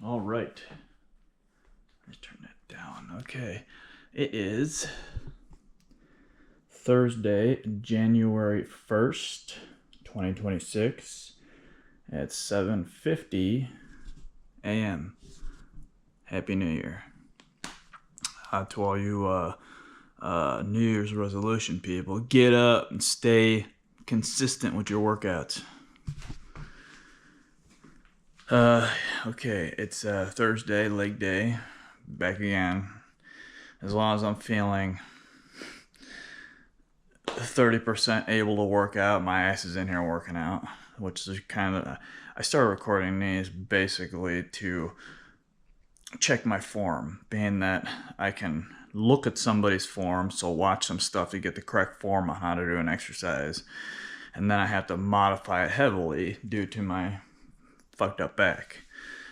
All right. Let's turn that down. Okay. It is Thursday, January 1st, 2026 at 7:50 a.m. Happy New Year. To all you New Year's resolution people, get up and stay consistent with your workouts. Okay, it's Thursday, leg day, back again. As long as I'm feeling 30% able to work out, my ass is in here working out, which is kind of, I started recording these basically to check my form, being that I can look at somebody's form, so watch some stuff to get the correct form on how to do an exercise, and then I have to modify it heavily due to my fucked up back.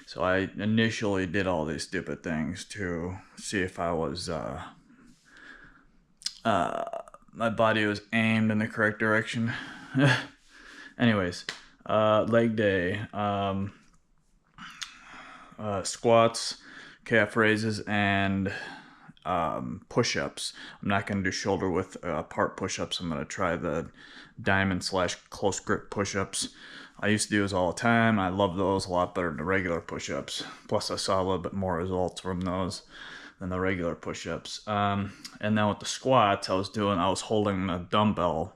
So I initially did all these stupid things to see if I was my body was aimed in the correct direction. Anyways, leg day, squats, calf raises, and push-ups. I'm not going to do shoulder width part push-ups. I'm going to try the diamond / close grip push-ups. I used to do those all the time. I love those a lot better than the regular push-ups. Plus, I saw a little bit more results from those than the regular push-ups. And then with the squats, I was holding a dumbbell,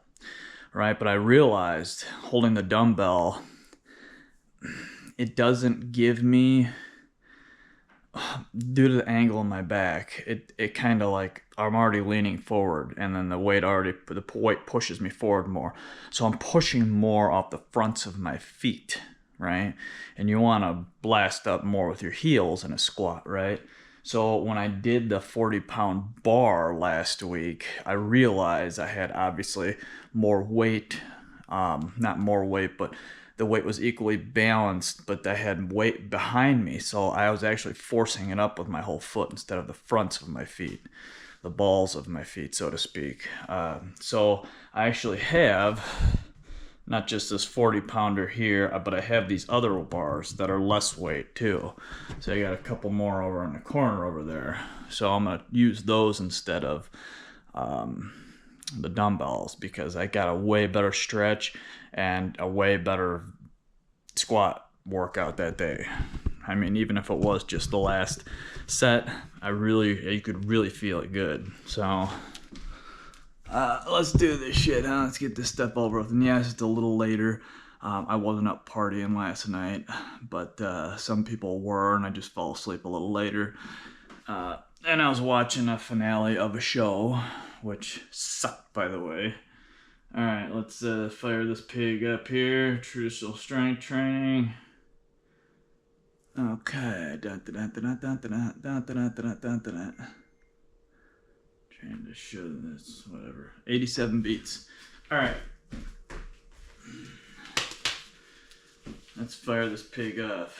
right? But I realized holding the dumbbell, it doesn't give me, due to the angle in my back, it kind of like I'm already leaning forward, and then the weight pushes me forward more. So I'm pushing more off the fronts of my feet, right? And you want to blast up more with your heels in a squat, right? So when I did the 40-pound bar last week, I realized I had obviously more weight, not more weight, but the weight was equally balanced, but I had weight behind me, so I was actually forcing it up with my whole foot instead of the fronts of my feet, the balls of my feet, so to speak. So I actually have not just this 40-pounder here, but I have these other bars that are less weight too. So I got a couple more over in the corner over there. So I'm gonna use those instead of the dumbbells, because I got a way better stretch and a way better squat workout that day. I mean, even if it was just the last set, you could really feel it good. So let's do this shit, huh? Let's get this step over with. And yes, it's a little later. I wasn't up partying last night, but some people were, and I just fell asleep a little later. And I was watching a finale of a show, which sucked, by the way. Alright, let's fire this pig up here. Traditional strength training. Okay. Trying to show this, whatever. 87 beats. Alright. Let's fire this pig up.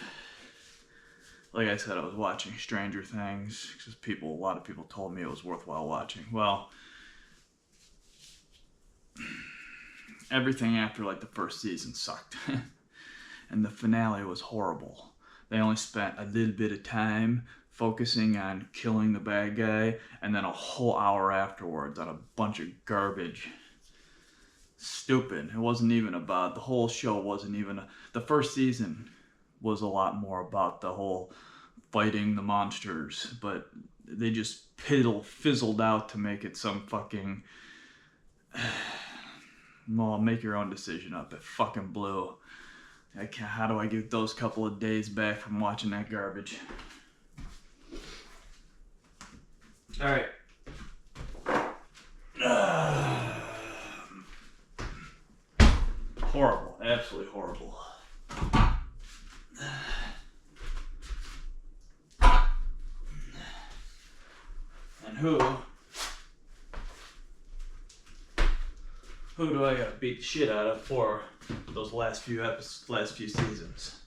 Like I said, I was watching Stranger Things because a lot of people told me it was worthwhile watching. Well, everything after like the first season sucked. And the finale was horrible. They only spent a little bit of time focusing on killing the bad guy, and then a whole hour afterwards on a bunch of garbage. Stupid. It wasn't even about, the whole show wasn't even, the first season was a lot more about the whole fighting the monsters, but they just fizzled out to make it some fucking, well, make your own decision up. It fucking blew. How do I get those couple of days back from watching that garbage? Alright. Horrible. Absolutely horrible. And who do I gotta beat the shit out of for those last few seasons?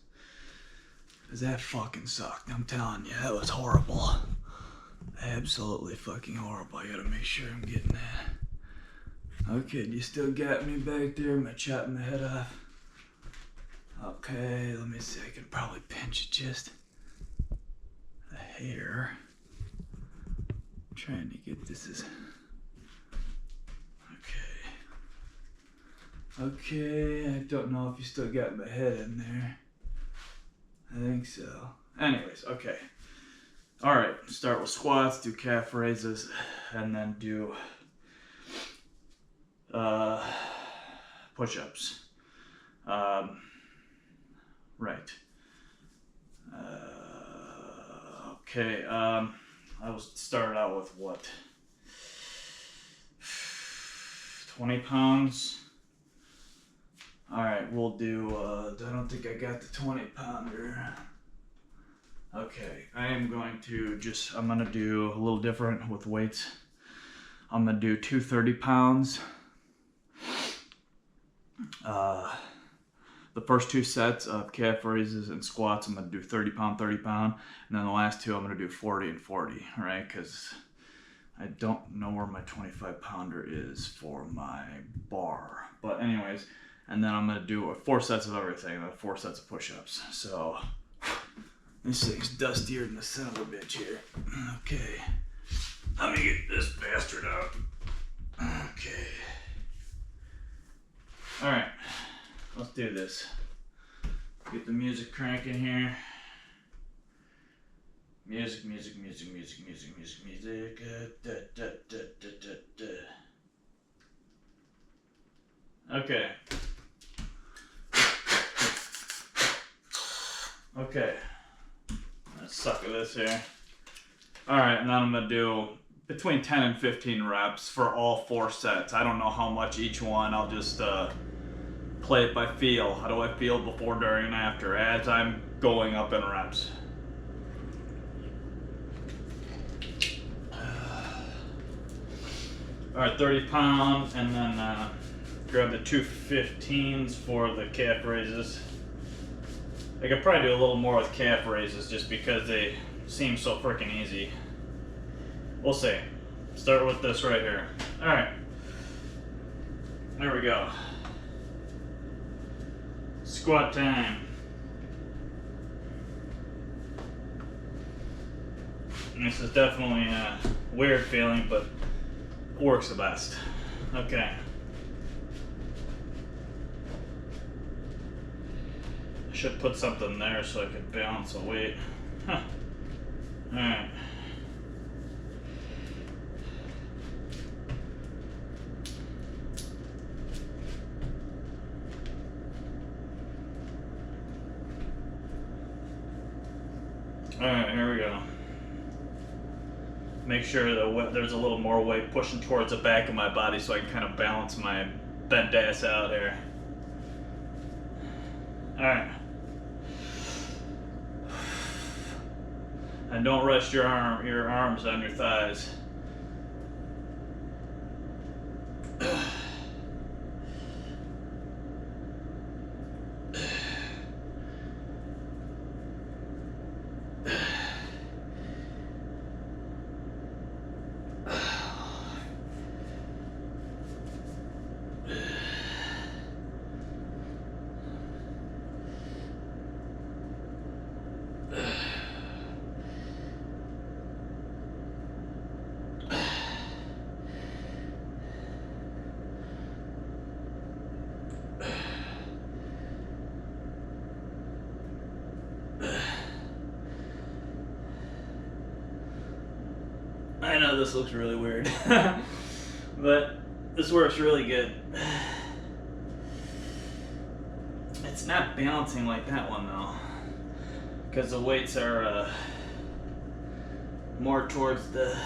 Cause that fucking sucked. I'm telling you, that was horrible. Absolutely fucking horrible. I gotta make sure I'm getting that. Okay, you still got me back there? Am I chopping the head off? Okay, let me see. I can probably pinch it just. hair. I'm trying to get this as okay. I don't know if you still got my head in there. I think so. Anyways, okay. All right, start with squats, do calf raises, and then do push-ups. Right. Okay. I was started out with what? 20 pounds. All right, we'll do. I don't think I got the 20-pounder. Okay, I'm gonna do a little different with weights. I'm gonna do 2 30-pounds. The first 2 sets of calf raises and squats, I'm gonna do 30-pound, 30-pound, and then the last 2 I'm gonna do 40 and 40, right? Because I don't know where my 25-pounder is for my bar. But anyways, and then I'm gonna do 4 sets of everything, 4 sets of push-ups. So this thing's dustier than the son of a bitch here. Okay, let me get this bastard out. Okay. All right, let's do this. Get the music cranking here. Music. Okay. Okay. Let's suck at this here. All right, and then I'm gonna do between 10 and 15 reps for all 4 sets. I don't know how much each one. I'll just play it by feel. How do I feel before, during, and after as I'm going up in reps? All right, 30 pounds, and then grab the 2 15s for the calf raises. I could probably do a little more with calf raises just because they seem so freaking easy. We'll see. Start with this right here. All right. There we go. Squat time. And this is definitely a weird feeling, but works the best. Okay. I should put something there so I could balance the weight. Huh. Alright. Alright, here we go. Make sure that there's a little more weight pushing towards the back of my body so I can kind of balance my bent ass out here. Alright. And don't rest your arms on your thighs. I know this looks really weird, but this works really good. It's not balancing like that one though, because the weights are more towards the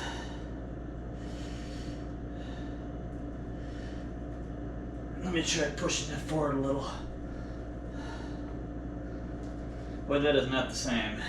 let me try pushing it forward a little. But that is not the same.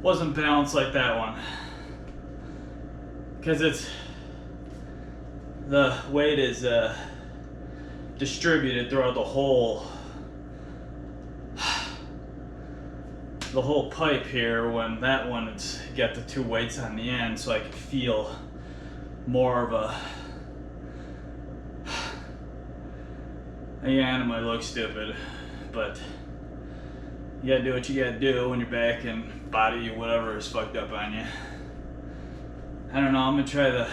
wasn't balanced like that one. Because the weight is distributed throughout the whole pipe here, when that one it's got the two weights on the end, so I can feel more of a yeah, and it might look stupid, but you gotta do what you gotta do when your back and body, whatever, is fucked up on you. I don't know, I'm gonna try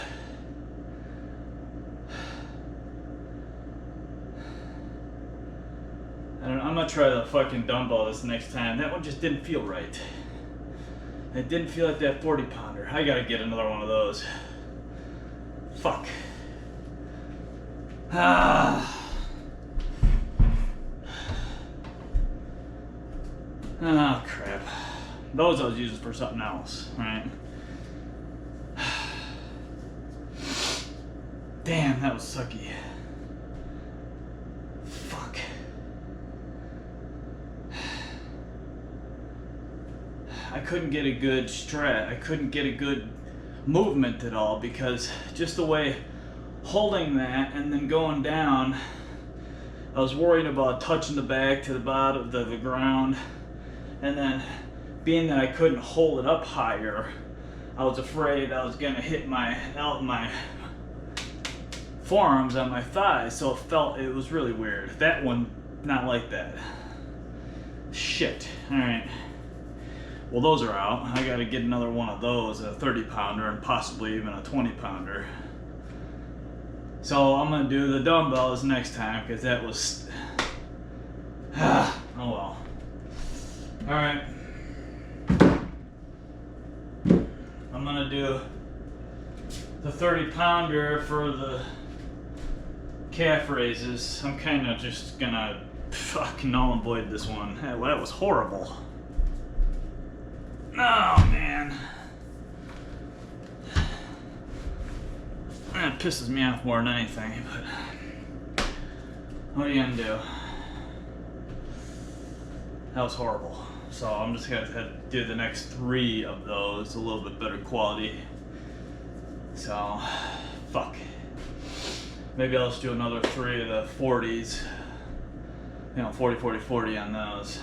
I'm gonna try the fucking dumbbell this next time. That one just didn't feel right. It didn't feel like that 40 pounder. I gotta get another one of those. Fuck. Oh crap. Those I was using for something else, right? Damn, that was sucky. Fuck. I couldn't get a good stretch. I couldn't get a good movement at all, because just the way holding that and then going down, I was worried about touching the back to the bottom of the ground, and then being that I couldn't hold it up higher, I was afraid I was gonna hit my forearms on my thighs, so it was really weird. That one, not like that. Shit. Alright. Well, those are out. I gotta get another one of those, a 30 pounder and possibly even a 20 pounder. So I'm gonna do the dumbbells next time, because that was oh well. Alright. I'm gonna do the 30 pounder for the calf raises. I'm kind of just gonna fucking null and void this one. That was horrible. Oh man. That pisses me off more than anything, but what are you gonna do? That was horrible. So I'm just gonna do the next 3 of those, a little bit better quality. So, fuck. Maybe I'll just do another 3 of the 40s. You know, 40, 40, 40 on those.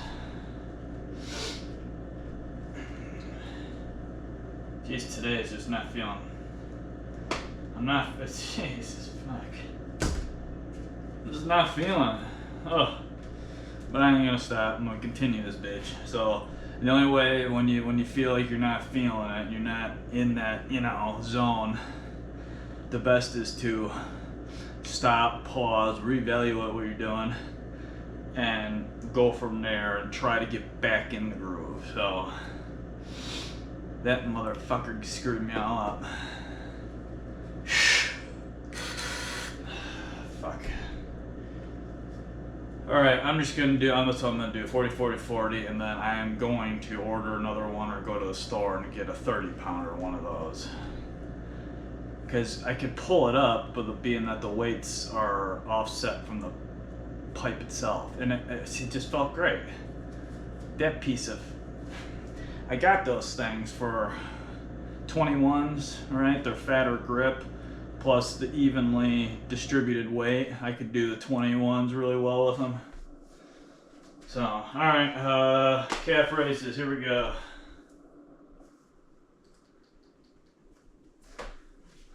Jeez, today is just not feeling. I'm not. Jesus, fuck. I'm just not feeling. Oh. But I ain't gonna stop. I'm gonna continue this bitch. So the only way when you feel like you're not feeling it, you're not in that, you know, zone, the best is to stop, pause, reevaluate what you're doing, and go from there and try to get back in the groove. So that motherfucker screwed me all up. Fuck. Alright, that's what I'm gonna do, 40, 40, 40, and then I am going to order another one or go to the store and get a 30 pounder, one of those. Because I could pull it up, but being that the weights are offset from the pipe itself, and it just felt great. That piece of, I got those things for 21s, right? They're fatter grip, plus the evenly distributed weight. I could do the 21s really well with them. So, alright, calf raises, here we go.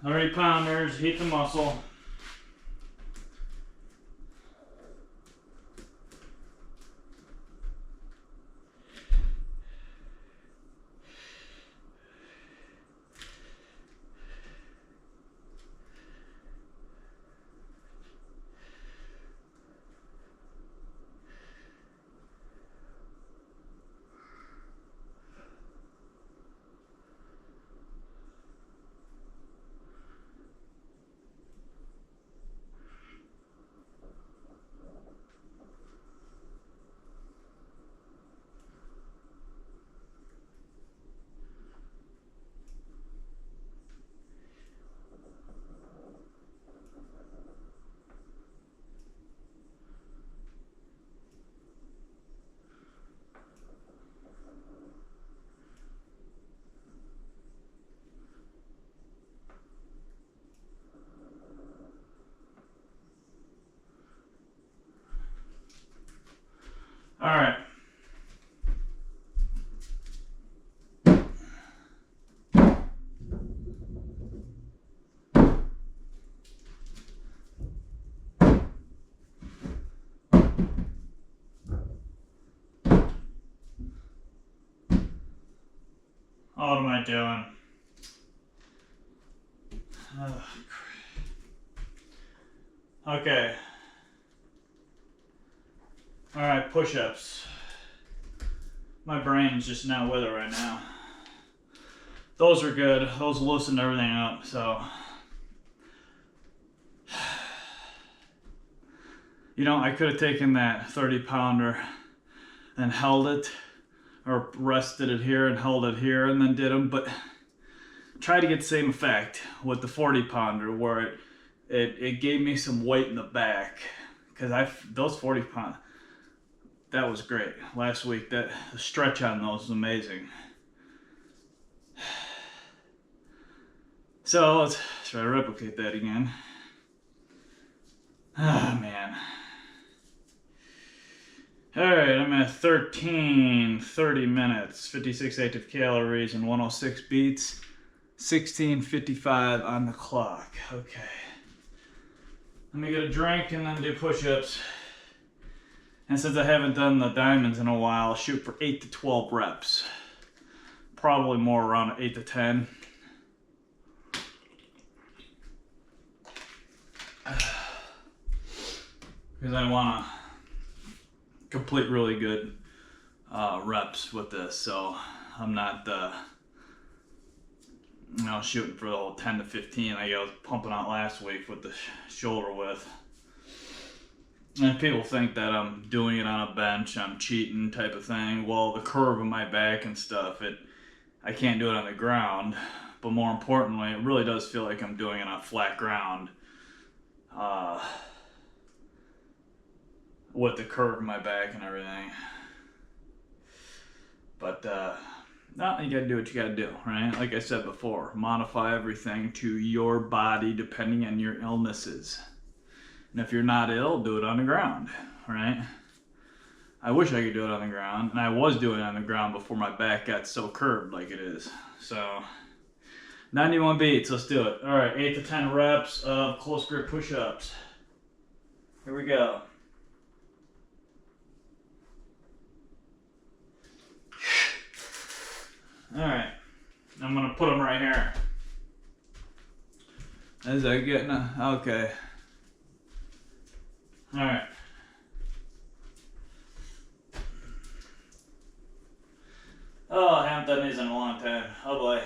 30 pounders, heat the muscle. doing? Okay. Alright, push-ups. My brain's just not with it right now. Those are good. Those loosened everything up, so. You know, I could have taken that 30-pounder and held it, or rested it here and held it here and then did them, but try to get the same effect with the 40-pounder where it gave me some weight in the back, because those 40-pound, that was great last week. That the stretch on those was amazing. So let's try to replicate that again. Oh man. Alright, I'm at 30 minutes, 56 active calories, and 106 beats. 16:55 on the clock. Okay. Let me get a drink and then do push-ups. And since I haven't done the diamonds in a while, I'll shoot for 8 to 12 reps. Probably more around 8 to 10. Because I want to complete really good reps with this, so I'm not shooting for the whole 10 to 15 like I was pumping out last week with the shoulder width. And people think that I'm doing it on a bench, I'm cheating type of thing. Well, the curve of my back and stuff, I can't do it on the ground, but more importantly, it really does feel like I'm doing it on flat ground. With the curve of my back and everything. But no, you gotta do what you gotta do, right? Like I said before, modify everything to your body depending on your illnesses. And if you're not ill, do it on the ground, right? I wish I could do it on the ground, and I was doing it on the ground before my back got so curved like it is. So 91 beats, let's do it. All right, 8 to 10 reps of close grip push-ups. Here we go. Alright, I'm gonna put them right here. As I get, okay. Alright. Oh, I haven't done these in a long time. Oh boy.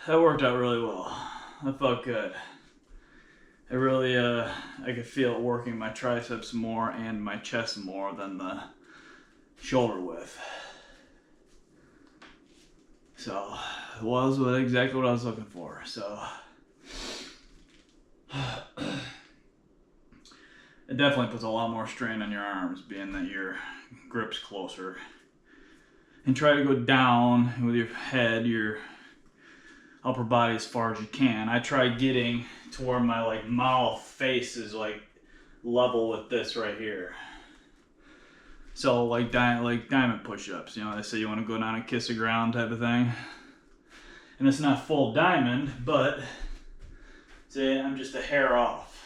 That worked out really well. That felt good. I really, I could feel it working my triceps more and my chest more than the shoulder width. So it was exactly what I was looking for. So it definitely puts a lot more strain on your arms, being that your grip's closer. And try to go down with your head, your upper body as far as you can. I try getting to where my mouth face is level with this right here. So like diamond push-ups, they say you want to go down and kiss the ground type of thing. And it's not full diamond, but say I'm just a hair off.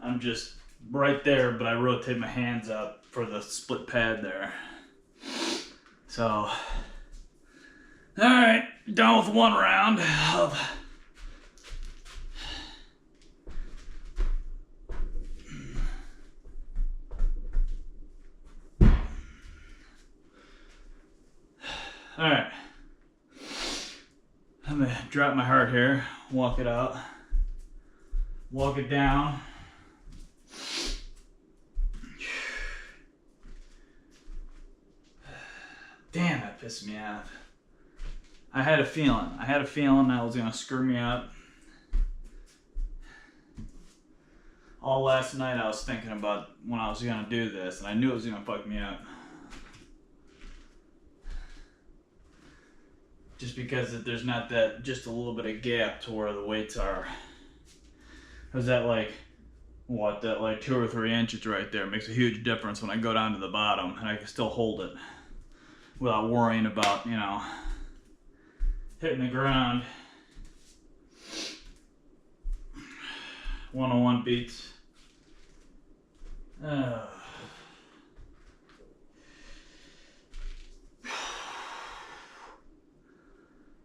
I'm just right there, but I rotate my hands up for the split pad there. So, all right, done with one round of all right. I'm gonna drop my heart here, walk it out, walk it down. Damn, that pissed me off. I had a feeling that was gonna screw me up. All last night I was thinking about when I was gonna do this, and I knew it was gonna fuck me up. Just because there's not that, just a little bit of gap to where the weights are. Cause that like 2 or 3 inches right there makes a huge difference when I go down to the bottom, and I can still hold it without worrying about, you know, hitting the ground. 101 beats.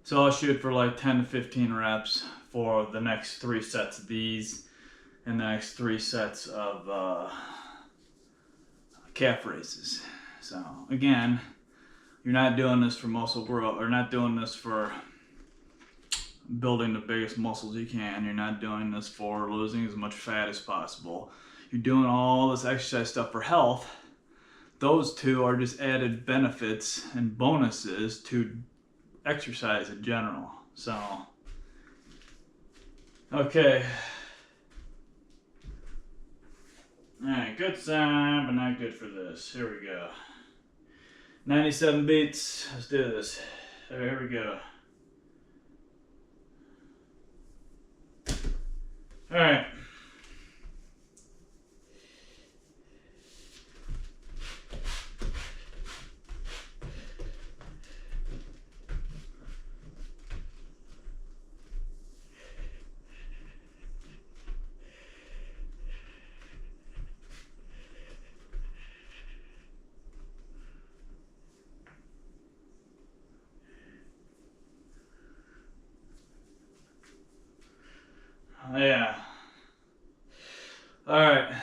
So I'll shoot for like 10 to 15 reps for the next 3 sets of these and the next 3 sets of calf raises. So again, you're not doing this for muscle growth, or not doing this for building the biggest muscles you can. You're not doing this for losing as much fat as possible. You're doing all this exercise stuff for health. Those two are just added benefits and bonuses to exercise in general. So, okay. Alright, good sign, but not good for this. Here we go. 97 beats. Let's do this. Here we go. Alright. Yeah. All right.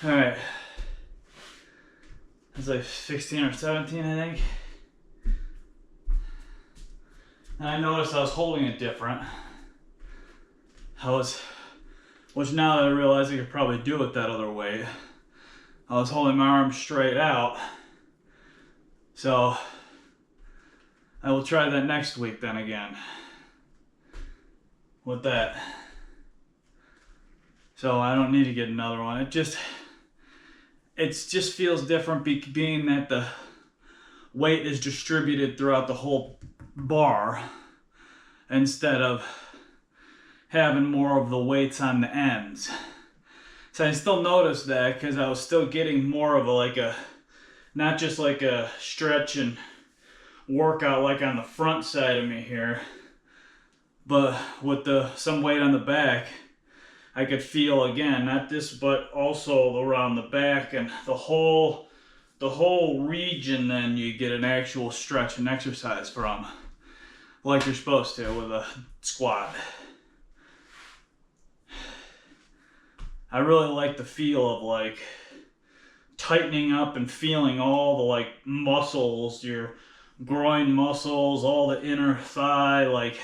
All right. It's like 16 or 17, I think. And I noticed I was holding it different. Which now that I realize I could probably do it that other way, I was holding my arms straight out. So I will try that next week then again with that. So I don't need to get another one. It just feels different being that the weight is distributed throughout the whole bar instead of having more of the weights on the ends. So I still noticed that because I was still getting more of not just like a stretch and workout like on the front side of me here, but with some weight on the back. I could feel again, not this, but also around the back and the whole the whole region, then you get an actual stretch and exercise from, like you're supposed to with a squat. I really like the feel of like tightening up and feeling all the like muscles, your groin muscles, all the inner thigh, like,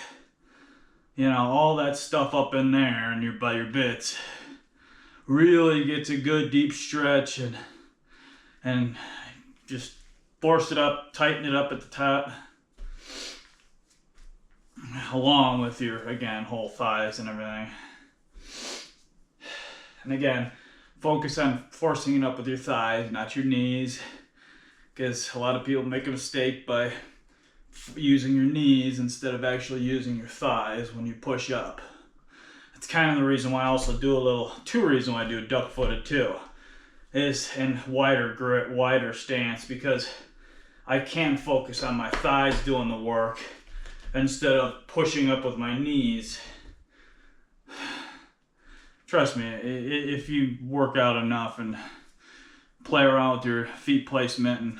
you know, all that stuff up in there and by your bits. Really gets a good deep stretch and just force it up, tighten it up at the top, along with your, again, whole thighs and everything. And again, focus on forcing it up with your thighs, not your knees, because a lot of people make a mistake by using your knees instead of actually using your thighs when you push up. That's kind of the reason why I also do two reasons why I do duck footed too, is in wider stance, because I can focus on my thighs doing the work instead of pushing up with my knees. Trust me, if you work out enough and play around with your feet placement, and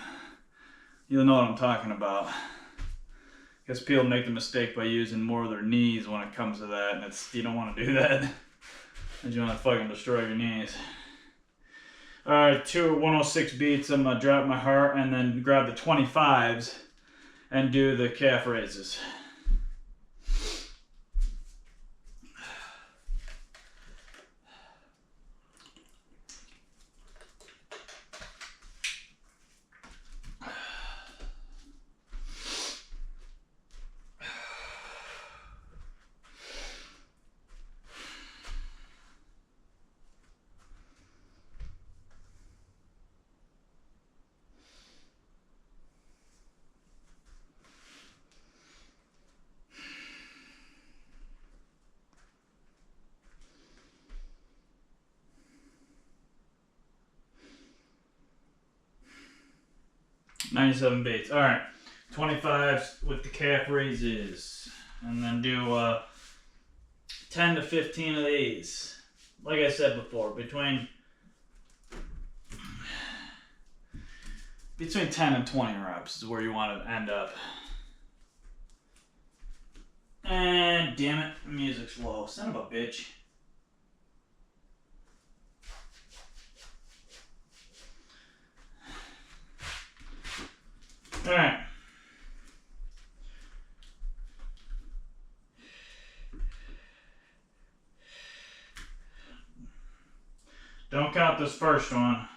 you'll know what I'm talking about. Because people make the mistake by using more of their knees when it comes to that, and you don't want to do that. You want to fucking destroy your knees. Alright, 106 beats. I'm going to drop my heart and then grab the 25s and do the calf raises. $97 beats. All right, 25s with the calf raises, and then do 10 to 15 of these. Like I said before, between 10 and 20 reps is where you want to end up. And damn it, the music's low. Son of a bitch. All right. Don't count this first one.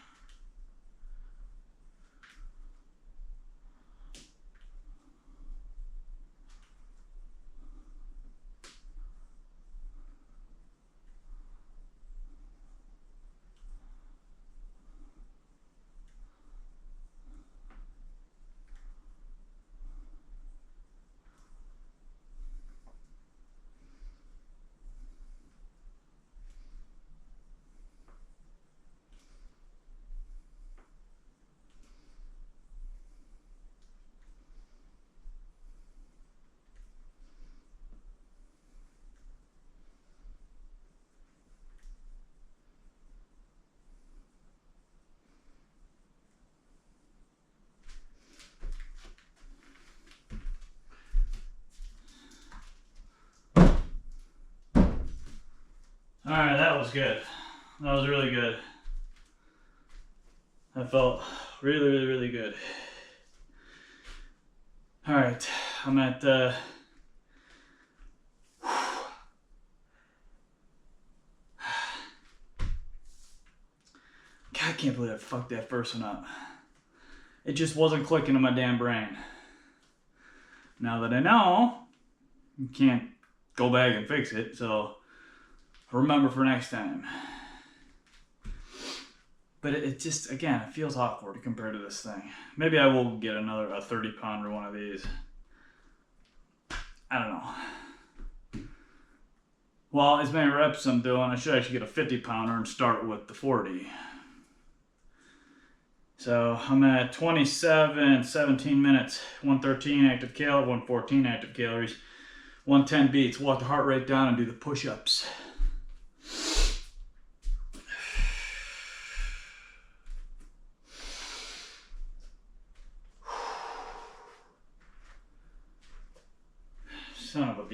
Alright, that was good. That was really good. That felt really, really, really good. Alright, I'm at God, I can't believe I fucked that first one up. It just wasn't clicking in my damn brain. Now that I know, you can't go back and fix it, so remember for next time. But it just, again, it feels awkward compared to this thing. Maybe I will get a 30-pounder one of these. I don't know. Well, as many reps I'm doing, I should actually get a 50-pounder and start with the 40. So I'm at 17 minutes, 113 active calories, 114 active calories, 110 beats. Walk the heart rate down and do the push-ups.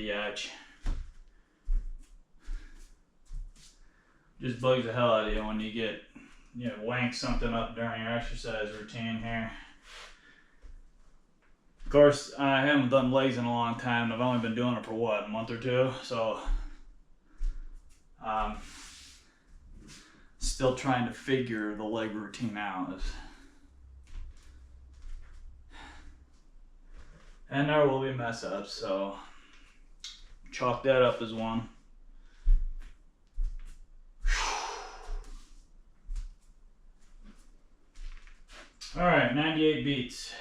biatch. Just bugs the hell out of you when you get, wank something up during your exercise routine here. Of course, I haven't done legs in a long time. I've only been doing it for what, a month or two? So, still trying to figure the leg routine out. And there will be mess ups, so chalk that up as one. Alright, 98 beats.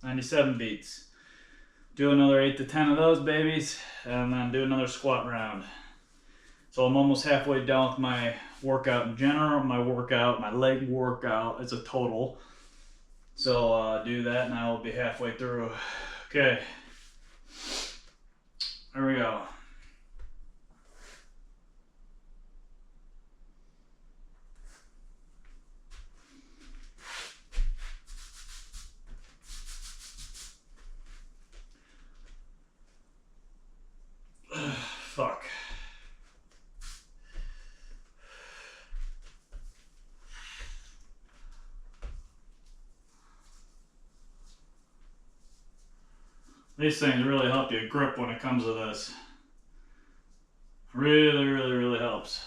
97 beats. Do another 8 to 10 of those babies, and then do another squat round. So I'm almost halfway done with my workout in general, my leg workout as a total. So do that and I will be halfway through. Okay, here we go. Fuck. These things really help you grip when it comes to this. Really, really, really helps.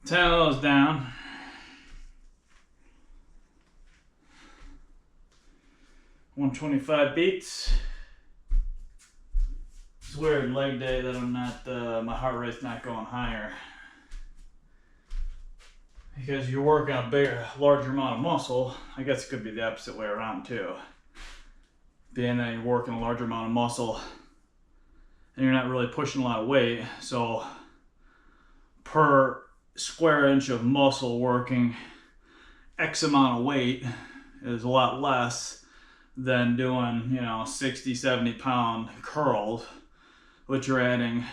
Ten of those down. $125 beats. It's weird leg day that I'm not, my heart rate's not going higher. Because you're working a larger amount of muscle. I guess it could be the opposite way around too. Being that you're working a larger amount of muscle and you're not really pushing a lot of weight, so per square inch of muscle working X amount of weight is a lot less than doing, 60, 70 pound curls, which you're adding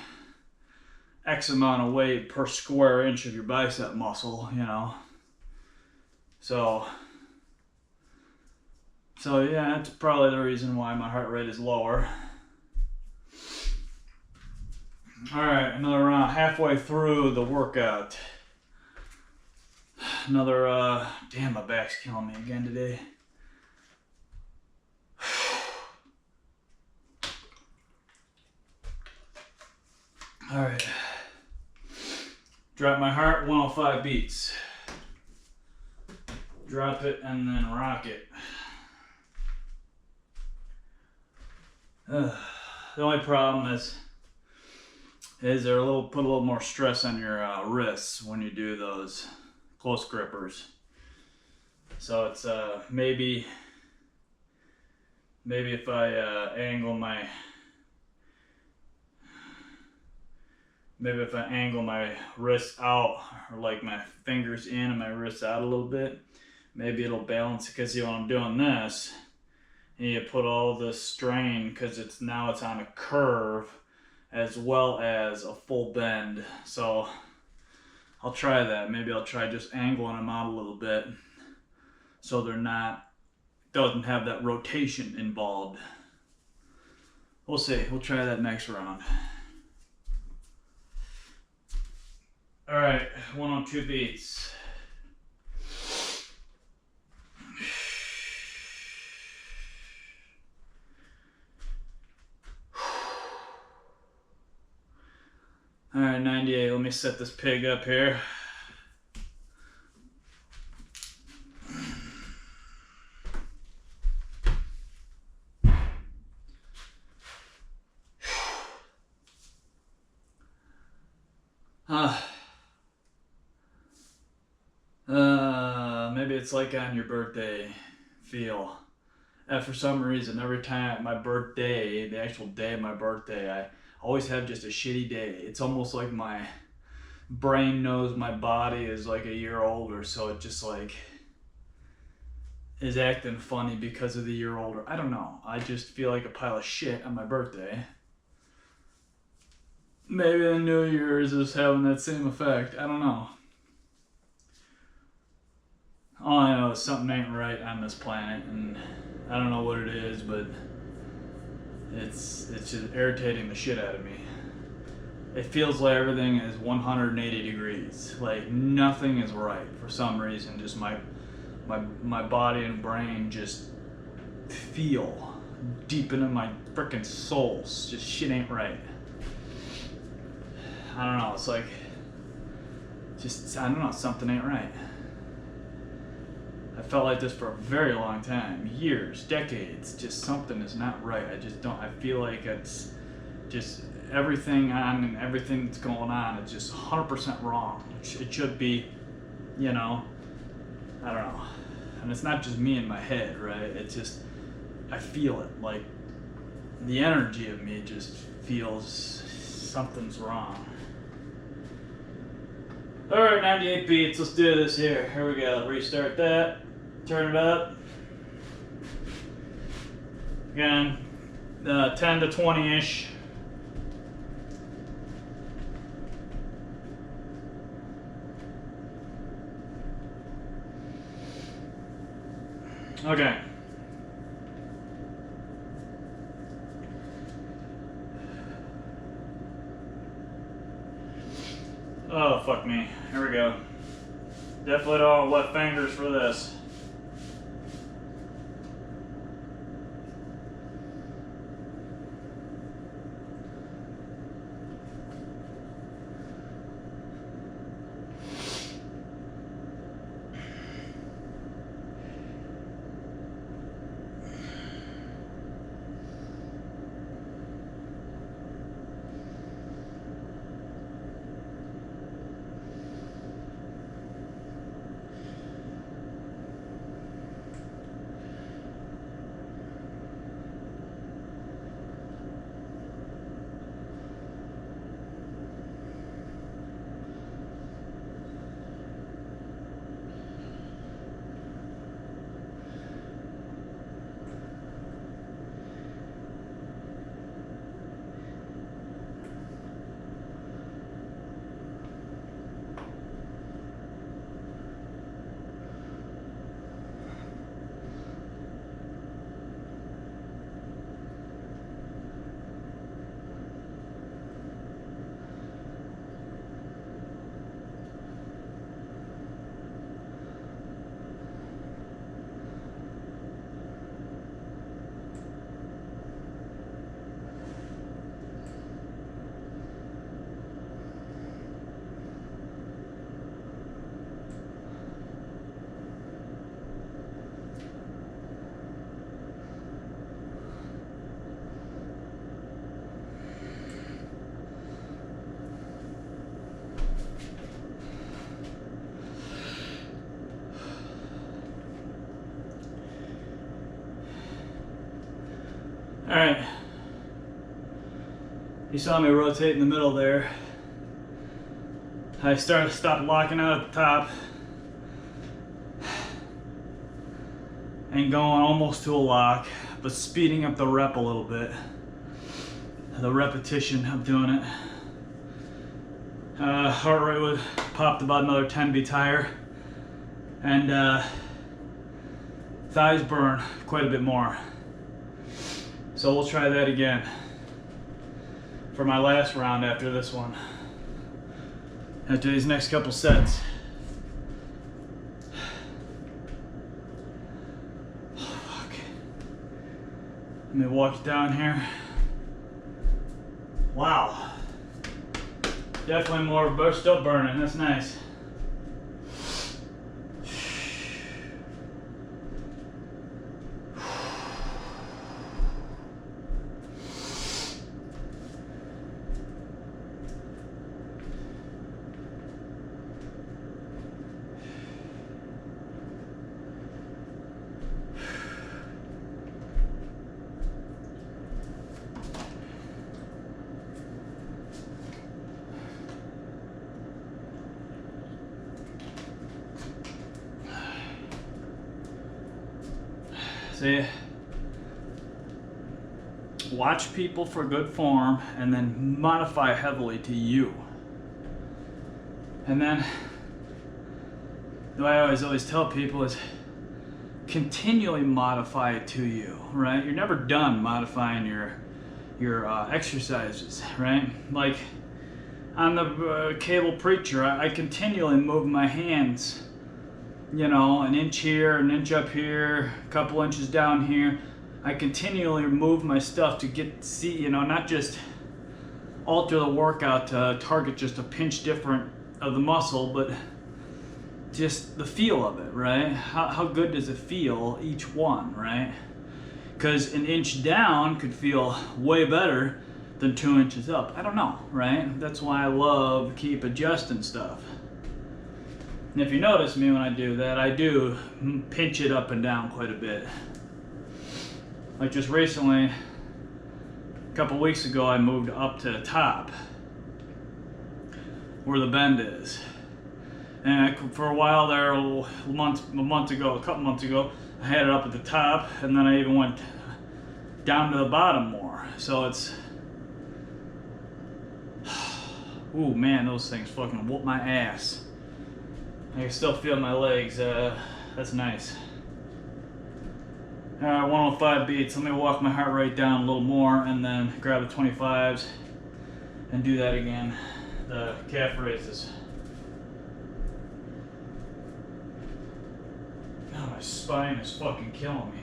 X amount of weight per square inch of your bicep muscle, So yeah, that's probably the reason why my heart rate is lower. Alright, another round, halfway through the workout. Another, damn, my back's killing me again today. Alright. Drop my heart, 105 beats. Drop it and then rock it. The only problem is they're put a little more stress on your wrists when you do those close grippers. So it's maybe if I angle my wrists out, or like my fingers in and my wrists out a little bit, maybe it'll balance, because when I'm doing this, you put all this strain because it's on a curve as well as a full bend. So I'll try that. Maybe I'll try just angling them out a little bit so doesn't have that rotation involved. We'll see. We'll try that next round. All right, 102 beats. All right, 98. Let me set this pig up here. Maybe it's like on your birthday feel. For some reason, every time my birthday, the actual day of my birthday, I always have just a shitty day. It's almost like my brain knows my body is like a year older, so it just like is acting funny because of the year older. I don't know. I just feel like a pile of shit on my birthday. Maybe the New Year's is having that same effect. I don't know. All I know is something ain't right on this planet, and I don't know what it is, but it's just irritating the shit out of me. It feels like everything is 180 degrees. Like nothing is right for some reason. Just my body and brain just feel deep into my freaking souls. Just shit ain't right. I don't know. It's like just I don't know. Something ain't right. I felt like this for a very long time, years, decades. Just something is not right. I just don't. I feel like it's just everything on and everything that's going on is just 100% wrong. It should be, you know, I don't know. And it's not just me in my head, right? It's just, I feel it. Like, the energy of me just feels something's wrong. Alright, 98 beats. Let's do this here. Here we go. Restart that. Turn it up. Again, 10 to 20-ish. Okay. Oh, fuck me. Here we go. Definitely don't want wet fingers for this. Alright. You saw me rotate in the middle there. I stopped locking out at the top. And going almost to a lock, but speeding up the rep a little bit. The repetition of doing it. Heart rate would popped about another 10 beats higher. And thighs burn quite a bit more. So we'll try that again for my last round after this one. After these next couple sets. Oh, fuck. Let me walk it down here. Wow. Definitely more, but still burning. That's nice. See, watch people for good form and then modify heavily to you. And then the way I always tell people is continually modify it to you, right? You're never done modifying your exercises, right? Like on the cable preacher, I continually move my hands, you know, an inch here, an inch up here, a couple inches down here. I continually move my stuff to see, you know, not just alter the workout to target just a pinch different of the muscle, but just the feel of it, right? How good does it feel, each one, right? Because an inch down could feel way better than 2 inches up. I don't know, right? That's why I love keep adjusting stuff. And if you notice me when I do that, I do pinch it up and down quite a bit. Like just recently, a couple weeks ago, I moved up to the top where the bend is. And for a while there, a couple months ago, I had it up at the top, and then I even went down to the bottom more. So it's, ooh man, those things fucking whoop my ass. I can still feel my legs. That's nice. All right, 105 beats. Let me walk my heart rate down a little more, and then grab the 25s and do that again. The calf raises. God, my spine is fucking killing me.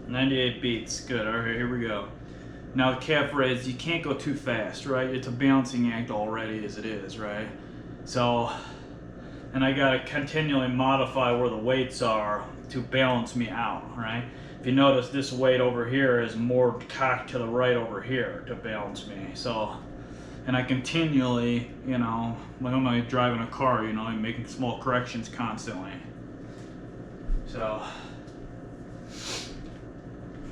.98 beats, good. All right, here we go. Now the calf raise, you can't go too fast, right? It's a balancing act already as it is, right? So, and I gotta continually modify where the weights are to balance me out, right? If you notice, this weight over here is more cocked to the right over here to balance me. So, and I continually, you know, like I'm like driving a car, you know, I'm making small corrections constantly. So,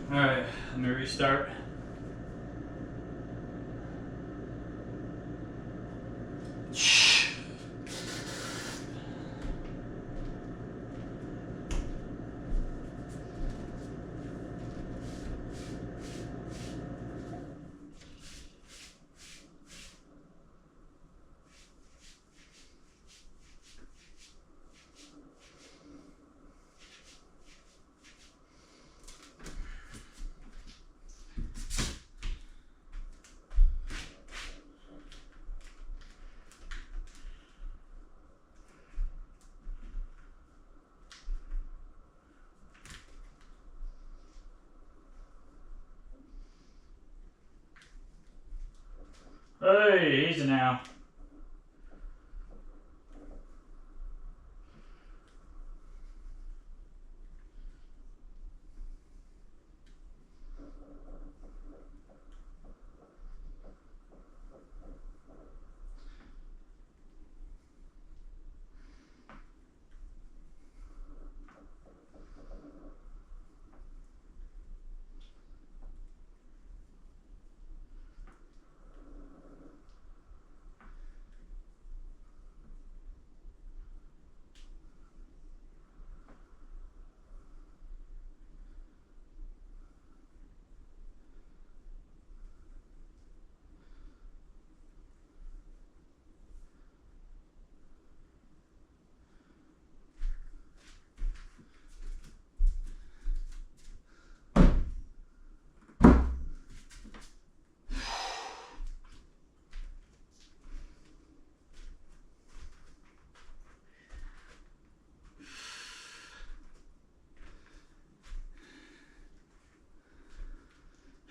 all right, let me restart. Hey, easy now.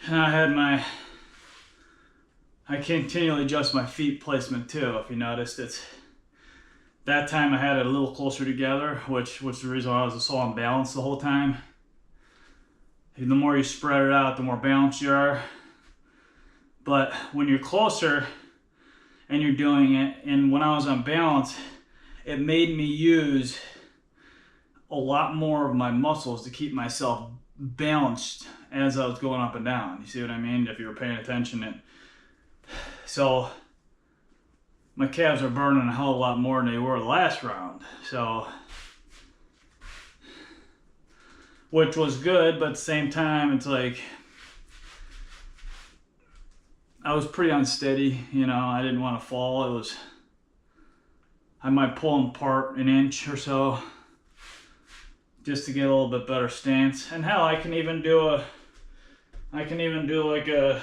And I continually adjust my feet placement too. If you noticed, that time I had it a little closer together, which was the reason why I was so unbalanced the whole time. And the more you spread it out, the more balanced you are. But when you're closer and you're doing it, and when I was unbalanced, it made me use a lot more of my muscles to keep myself balanced as I was going up and down. You see what I mean? If you were paying attention. So my calves are burning a hell of a lot more than they were the last round. So, which was good, but at the same time, it's like I was pretty unsteady. You know, I didn't want to fall. I might pull them apart an inch or so just to get a little bit better stance. And hell, I can even do like a,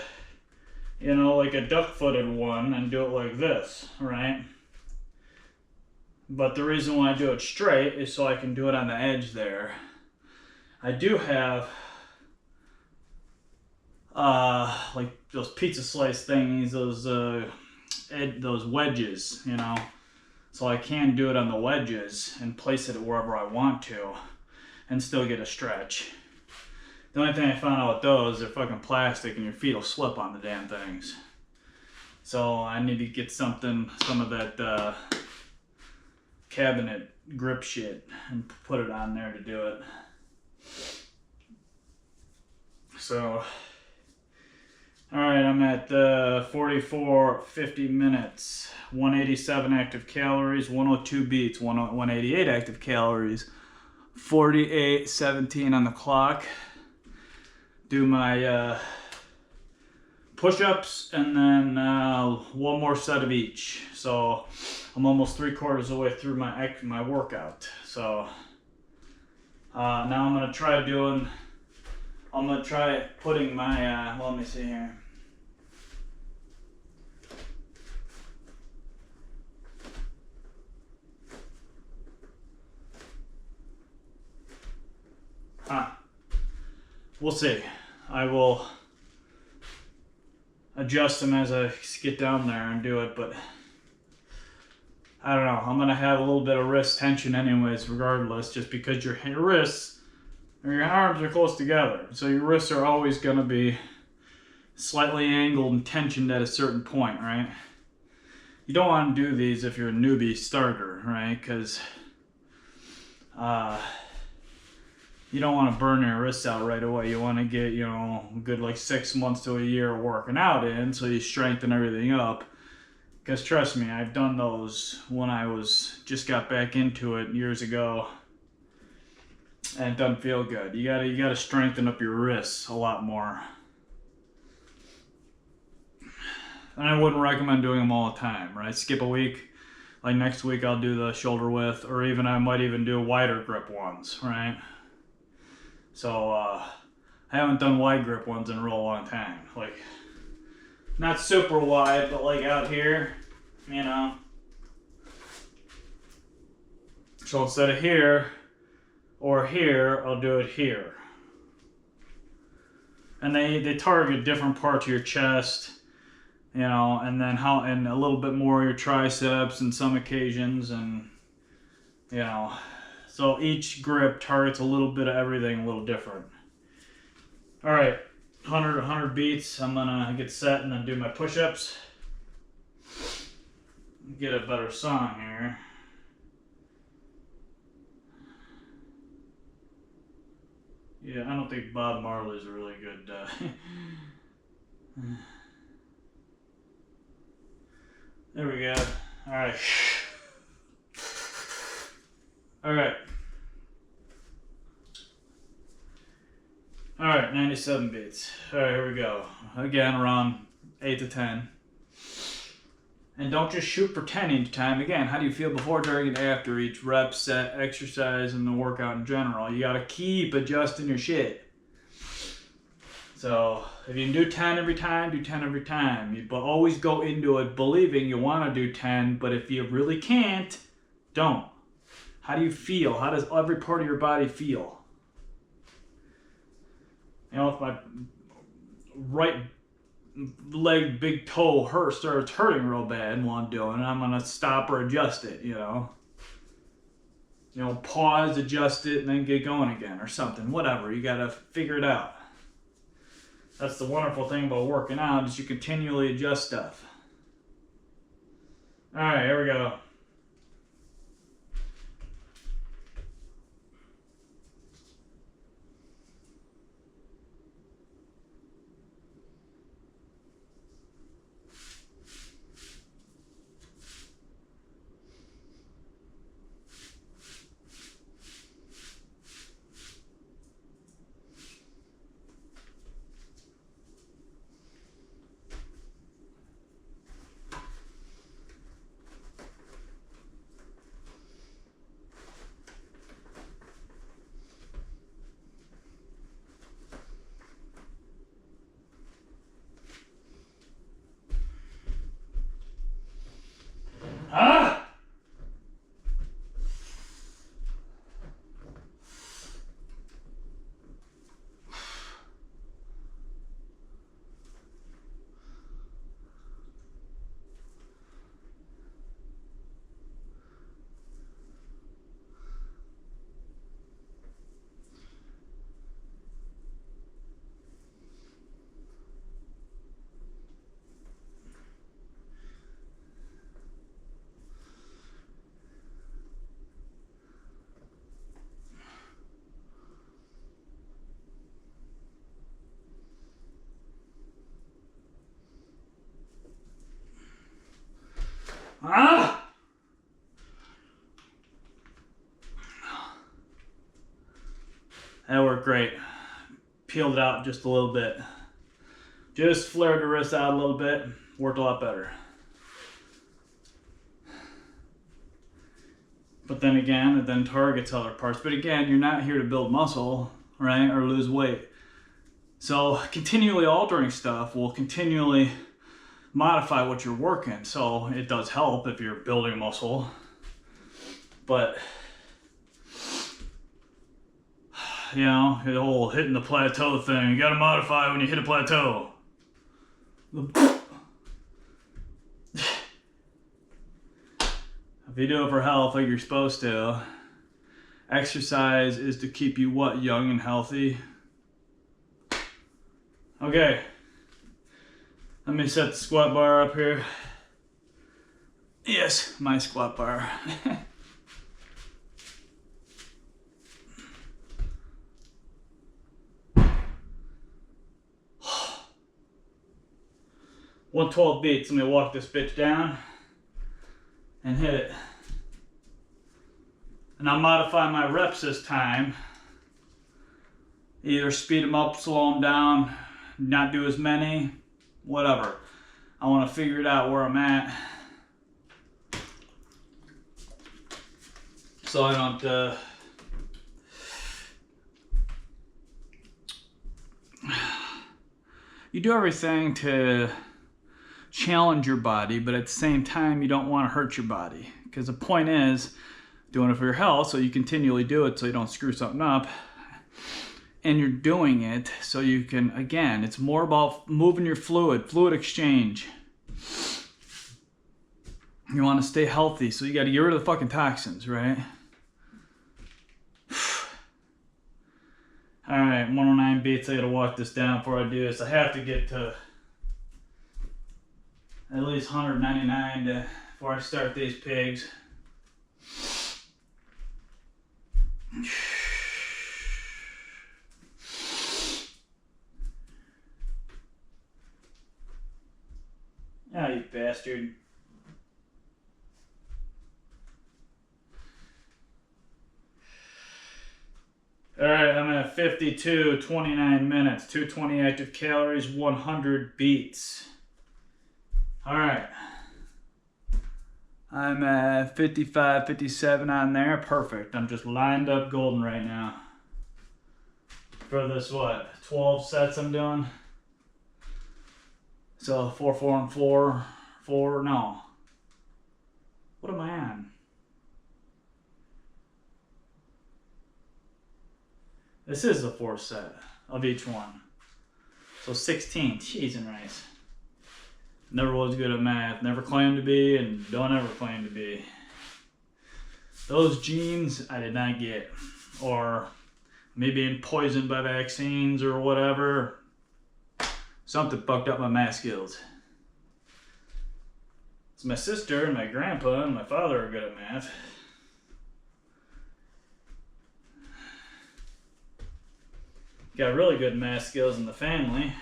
you know, like a duck-footed one and do it like this, right? But the reason why I do it straight is so I can do it on the edge there. I do have like those pizza slice thingies, those wedges, you know, so I can do it on the wedges and place it wherever I want to and still get a stretch. The only thing I found out with those, they're fucking plastic and your feet will slip on the damn things. So I need to get some of that cabinet grip shit and put it on there to do it. So, alright, I'm at 50 minutes, 187 active calories, 102 beats, 188 active calories, 48:17 on the clock. Do my push-ups and then one more set of each. So I'm almost 3/4 of the way through my workout. So now I'm gonna try putting my let me see here. We'll see. I will adjust them as I get down there and do it, but I don't know. I'm gonna have a little bit of wrist tension anyways, regardless, just because your wrists or your arms are close together. So your wrists are always gonna be slightly angled and tensioned at a certain point, right? You don't want to do these if you're a newbie starter, right? Because you don't want to burn your wrists out right away. You want to get, you know, a good like 6 months to a year working out in, so you strengthen everything up. Because trust me, I've done those when I just got back into it years ago, and it doesn't feel good. You gotta strengthen up your wrists a lot more. And I wouldn't recommend doing them all the time, right? Skip a week. Like next week I'll do the shoulder width, or even I might even do wider grip ones, right? So I haven't done wide grip ones in a real long time. Like, not super wide, but like out here, you know. So instead of here or here, I'll do it here. And they target different parts of your chest, you know, and then and a little bit more of your triceps in some occasions, and you know. So each grip targets a little bit of everything a little different. All right, 100 beats. I'm gonna get set and then do my push-ups. Get a better song here. Yeah, I don't think Bob Marley's a really good. There we go. All right. All right. All right, 97 beats. All right, here we go. Again, around 8 to 10. And don't just shoot for 10 each time. Again, how do you feel before, during, and after each rep, set, exercise, and the workout in general? You got to keep adjusting your shit. So if you can do 10 every time, do 10 every time. But always go into it believing you want to do 10, but if you really can't, don't. How do you feel? How does every part of your body feel? You know, if my right leg, big toe starts hurting real bad while I'm doing it, I'm gonna stop or adjust it, you know. You know, pause, adjust it, and then get going again or something. Whatever, you gotta figure it out. That's the wonderful thing about working out, is you continually adjust stuff. All right, here we go. Ah! Ah! That worked great. Peeled it out just a little bit. Just flared the wrist out a little bit. Worked a lot better. But then again, it then targets other parts. But again, you're not here to build muscle, right? Or lose weight. So continually altering stuff will continually modify what you're working. So it does help if you're building muscle. But, you know, the whole hitting the plateau thing. You gotta modify when you hit a plateau. If you do it for health like you're supposed to, exercise is to keep you what? Young and healthy. Okay. Let me set the squat bar up here. Yes, my squat bar. 112 beats. Let me walk this bitch down and hit it. And I'll modify my reps this time. Either speed them up, slow them down, not do as many, whatever. I want to figure it out where I'm at, so I don't you do everything to challenge your body, but at the same time you don't want to hurt your body, because the point is doing it for your health, so you continually do it so you don't screw something up. And you're doing it so you can, again, it's more about moving your fluid exchange. You want to stay healthy, so you got to get rid of the fucking toxins, right? All right, 109 beats. I got to walk this down before I do this. I have to get to at least 199 before I start these pigs. Ah, you bastard. Alright, I'm at 52, 29 minutes, 220 active calories, 100 beats. Alright. I'm at 55, 57 on there. Perfect. I'm just lined up golden right now. For this, what, 12 sets I'm doing? So 4, 4, and 4, 4, no. What am I on? This is the fourth set of each one. So 16, cheese and rice. Never was good at math, never claimed to be, and don't ever claim to be. Those genes I did not get. Or me being poisoned by vaccines or whatever. Something fucked up my math skills. It's my sister and my grandpa and my father are good at math. Got really good math skills in the family.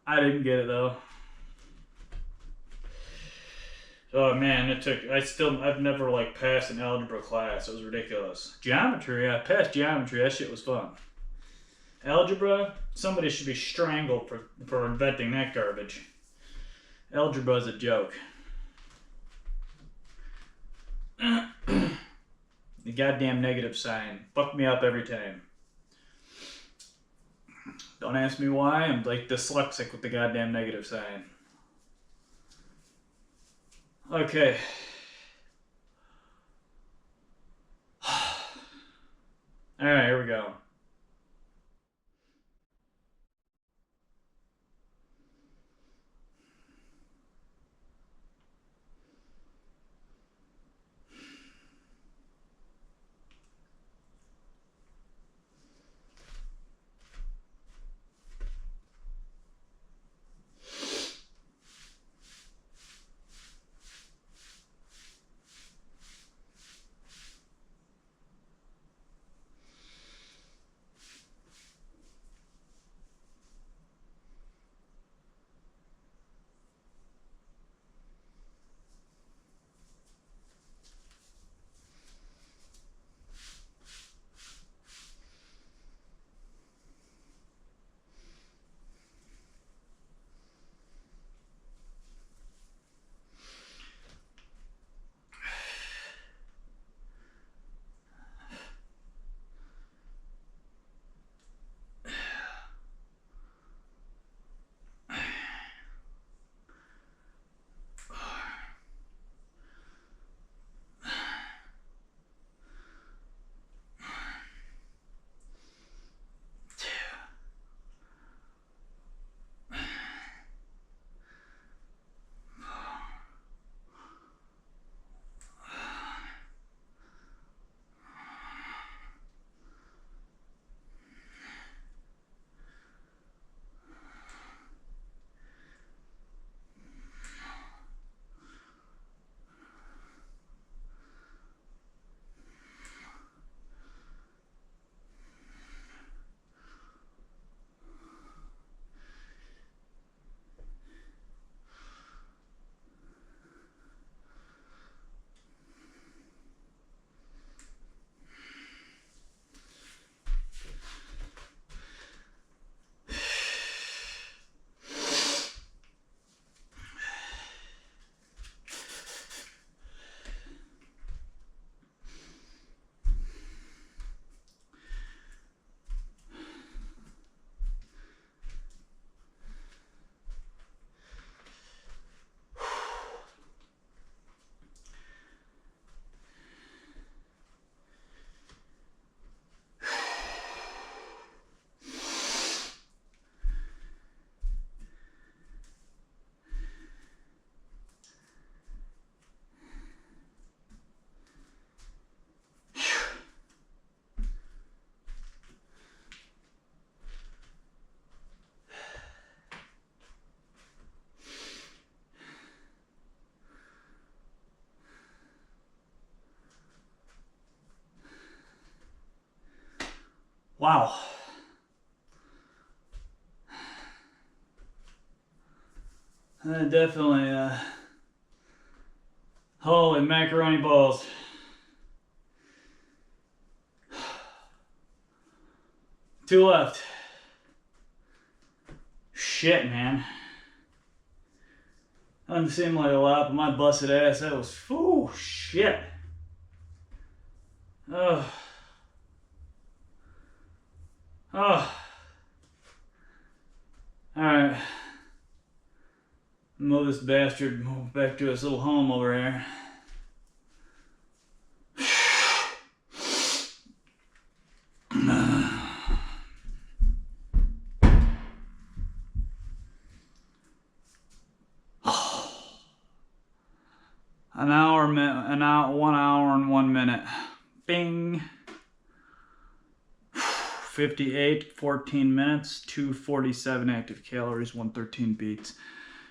I didn't get it though. Oh man, I've never like passed an algebra class. It was ridiculous. Geometry, I passed geometry. That shit was fun. Algebra, somebody should be strangled for inventing that garbage. Algebra is a joke. The goddamn negative sign. Fuck me up every time. Don't ask me why. I'm like dyslexic with the goddamn negative sign. Okay. Alright, here we go. Wow. Definitely, holy macaroni balls. Two left. Shit, man. Doesn't seem like a lot, but my busted ass, that was, whew, shit. Ugh. Oh. Alright. Move this bastard back to his little home over here. Bing. 58, 14 minutes, 247 active calories, 113 beats.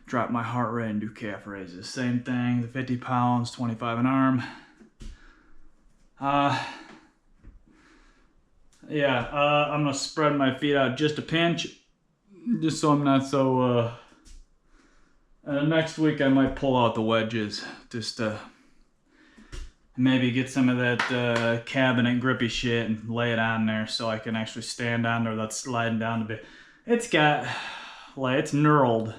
Drop my heart rate and do calf raises. Same thing, the 50 pounds, 25 an arm. I'm gonna spread my feet out just a pinch, just so I'm not so, next week I might pull out the wedges, just to maybe get some of that cabinet grippy shit and lay it on there so I can actually stand on there without sliding down a bit. It's got, like, it's knurled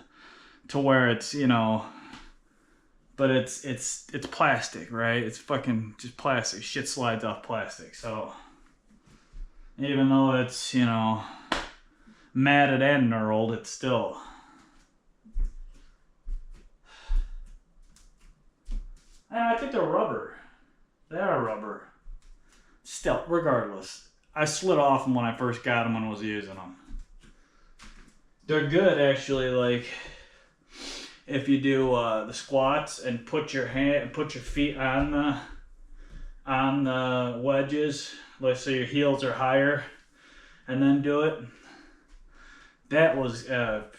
to where it's, you know, but it's plastic, right? It's fucking just plastic. Shit slides off plastic. So even though it's, you know, matted and knurled, it's still. I think they're rubber. They are rubber. Still, regardless, I slid off them when I first got them when I was using them. They're good, actually. Like, if you do the squats and put your feet on the wedges, let's say your heels are higher, and then do it. That was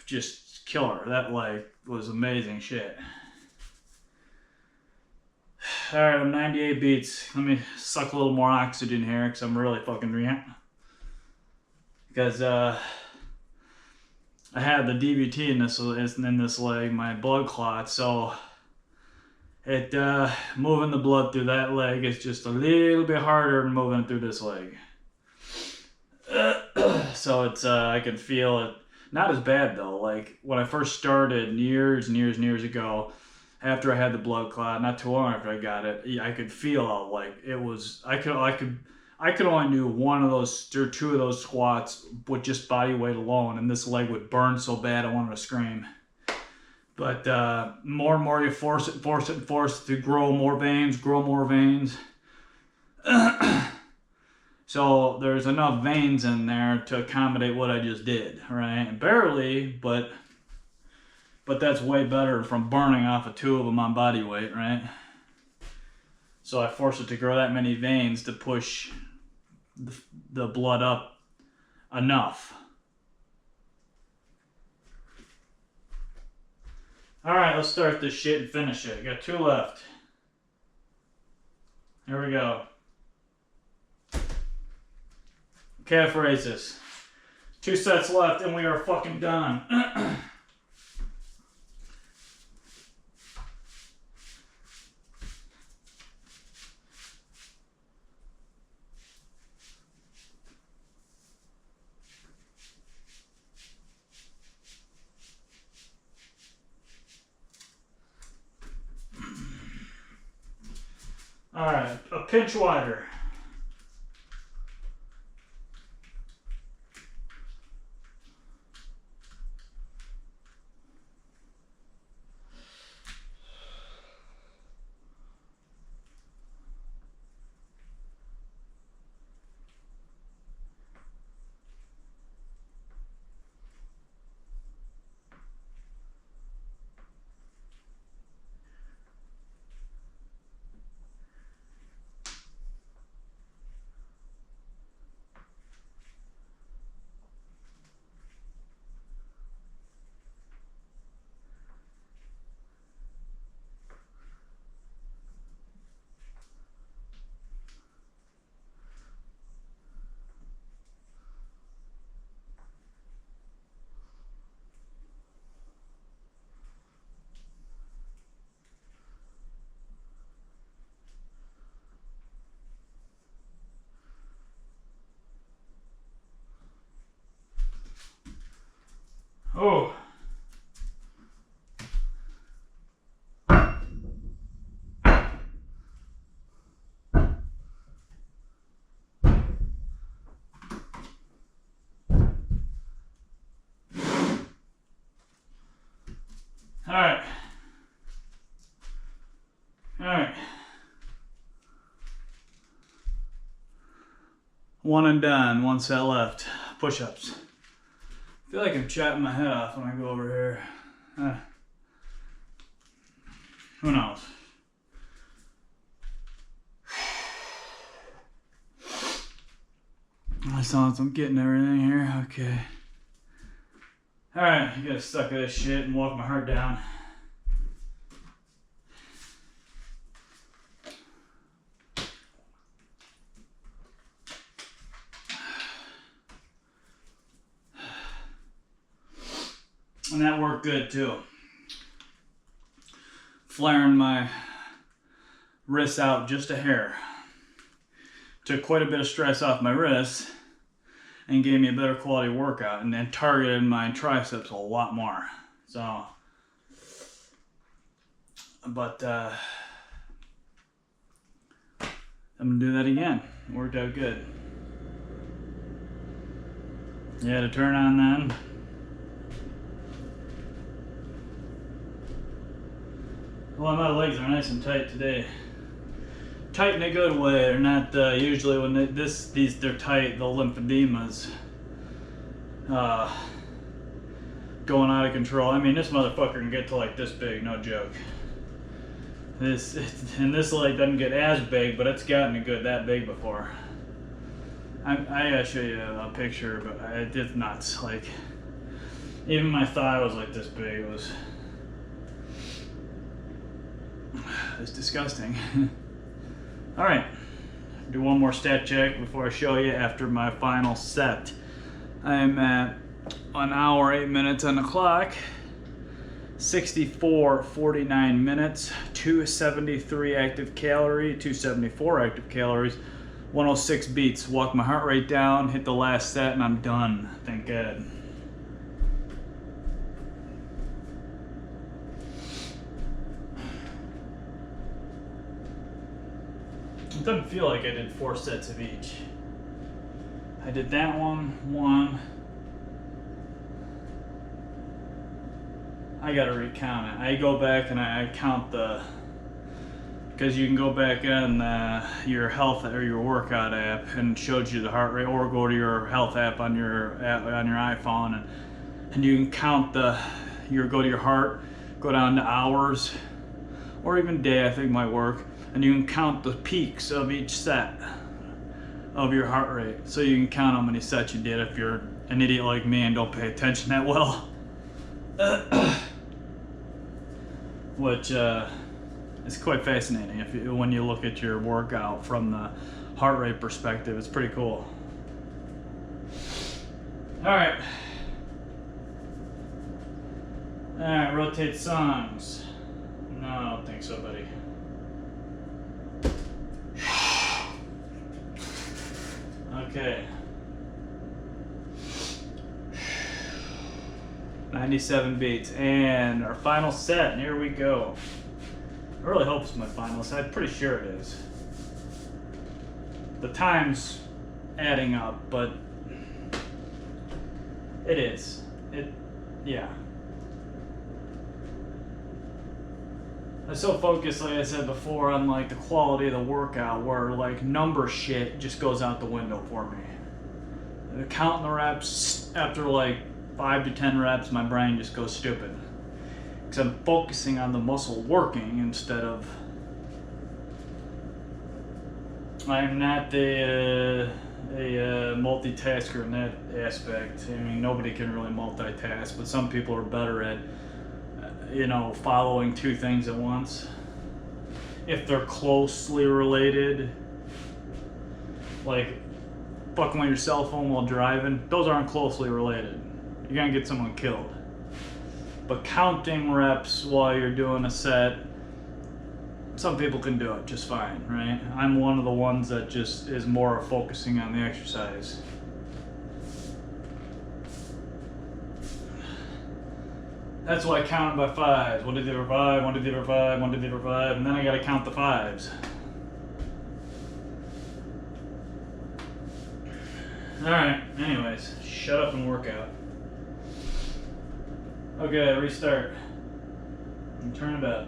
just killer. That, like, was amazing shit. All right, I'm 98 beats. Let me suck a little more oxygen here because I'm really fucking reamped. Because I had the DVT in this leg, my blood clot, so it moving the blood through that leg is just a little bit harder than moving it through this leg. So it's I can feel it. Not as bad though. Like when I first started years ago, after I had the blood clot, not too long after I got it, I could feel like it was. I could only do one of those or two of those squats with just body weight alone, and this leg would burn so bad I wanted to scream. But more and more you force it to grow more veins. So there's enough veins in there to accommodate what I just did, right? Barely, but that's way better from burning off of two of them on body weight, right? So I forced it to grow that many veins to push the blood up enough. All right, let's start this shit and finish it. Got 2 left. Here we go. Calf raises. 2 sets left and we are fucking done. All right, a pinch wider. Oh. All right. All right. One and done. 1 set left. Push-ups. I feel like I'm chatting my head off when I go over here. Who knows? I'm getting everything here. Okay. Alright, I gotta suck at this shit and walk my heart down. And that worked good too. Flaring my wrists out just a hair. Took quite a bit of stress off my wrists and gave me a better quality workout, and then targeted my triceps a lot more. So, but I'm gonna do that again. It worked out good. Yeah, to turn on then. Well, my legs are nice and tight today. Tight in a good way. They're not usually when they're tight. The lymphedemas going out of control. I mean, this motherfucker can get to like this big, no joke. This leg doesn't get as big, but it's gotten that big before. I gotta show you a picture, but it's nuts. Like, even my thigh was like this big. It's disgusting. All right, do one more stat check before I show you after my final set. I'm at 1 hour 8 minutes on the clock, 64:49 minutes, 274 active calories, 106 beats. Walk my heart rate down, hit the last set, and I'm done. Thank God. It doesn't feel like I did 4 sets of each. I did that one. I gotta recount it. I go back and I count because you can go back on your health or your workout app and it shows you the heart rate, or go to your health app on your iPhone and you can count go to your heart, go down to hours, or even day, I think might work. And you can count the peaks of each set of your heart rate. So you can count how many sets you did if you're an idiot like me and don't pay attention that well. Which is quite fascinating when you look at your workout from the heart rate perspective. It's pretty cool. Alright, rotate songs. No, I don't think so, buddy. Okay. 97 beats. And our final set, and here we go. I really hope it's my final set. I'm pretty sure it is. The time's adding up, but it is. Yeah. I'm so focused, like I said before, on like the quality of the workout, where like number shit just goes out the window for me. Counting the reps, after like 5 to 10 reps, my brain just goes stupid. Because I'm focusing on the muscle working instead of... I'm not a multitasker in that aspect. I mean, nobody can really multitask, but some people are better at following 2 things at once. If they're closely related, like fucking with your cell phone while driving, those aren't closely related. You're gonna get someone killed. But counting reps while you're doing a set, some people can do it just fine, right? I'm one of the ones that just is more focusing on the exercise. That's why I count by 5s. 1, 2, 3, 4, 5, 1, 2, 3, 4, 5, 1, 2, 3, 4, 5, and then I gotta count the 5s. Alright, anyways, shut up and work out. Okay, restart. And turn it up.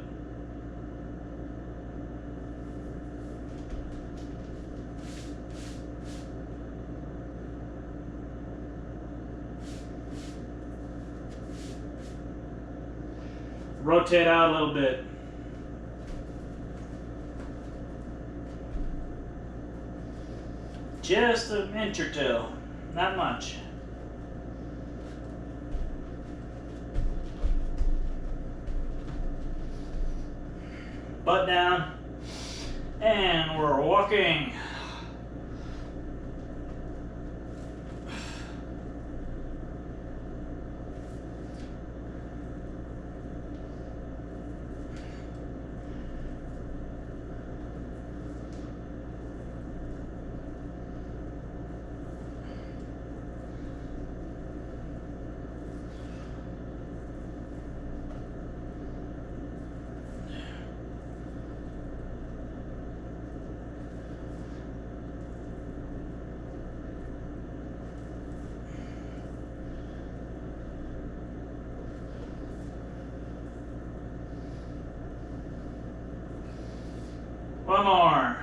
Rotate out a little bit. Just an inch or two, not much. Butt down, and we're walking. One more.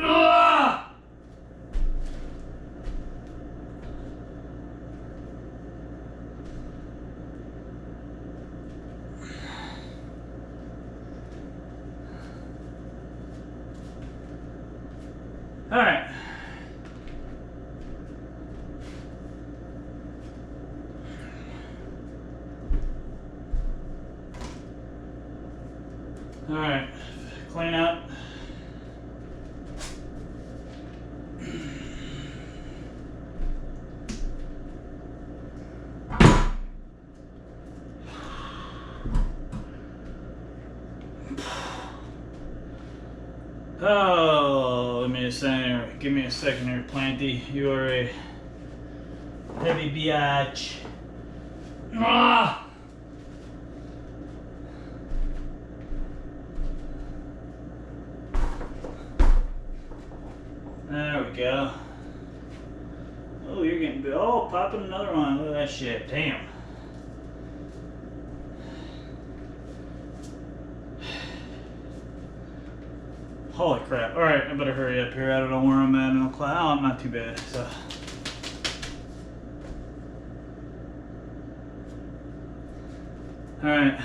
Ah! All right. All right, clean up. Oh, let me a second here. Give me a second here, Planty. You are a heavy biatch. Ah! There we go. Oh, you're getting big. Oh, popping another one. Look at that shit. Damn. Holy crap. Alright, I better hurry up here. I don't know where I'm at in the cloud. Oh, I'm not too bad. So. Alright.